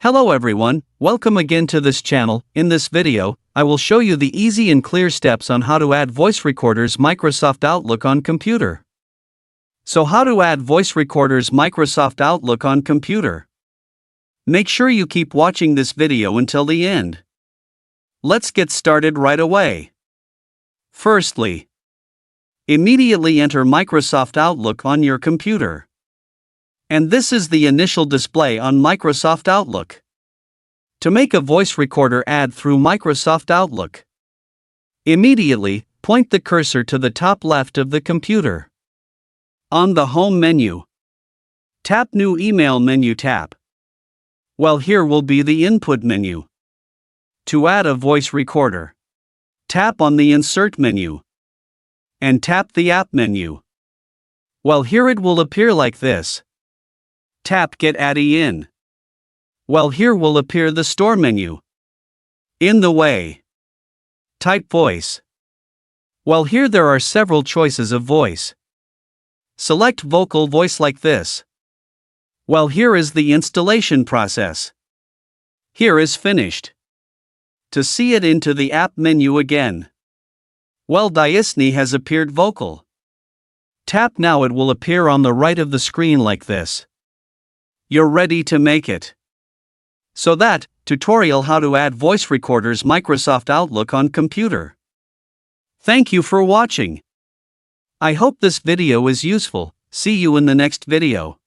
Hello everyone, welcome again to this channel. In this video, I will show you the easy and clear steps on how to add voice recorders Microsoft Outlook on computer. So how to add voice recorders Microsoft Outlook on computer? Make sure you keep watching this video until the end. Let's get started right away. Firstly, immediately enter Microsoft Outlook on your computer. And this is the initial display on Microsoft Outlook. To make a voice recorder ad through Microsoft Outlook, immediately point the cursor to the top left of the computer. On the Home menu, tap New Email menu tap. Well, here will be the Input menu. To add a voice recorder, tap on the Insert menu and tap the App menu. Well, here it will appear like this. Tap Get ADI In. Well, here will appear the Store menu. In the way, type Voice. Well, here there are several choices of voice. Select Vocal Voice like this. Well, here is the installation process. Here is Finished. To see it into the App menu again. Well, Disney has appeared vocal. Tap now, it will appear on the right of the screen like this. You're ready to make it. So that, tutorial how to add voice recorders Microsoft Outlook on computer. Thank you for watching. I hope this video is useful. See you in the next video.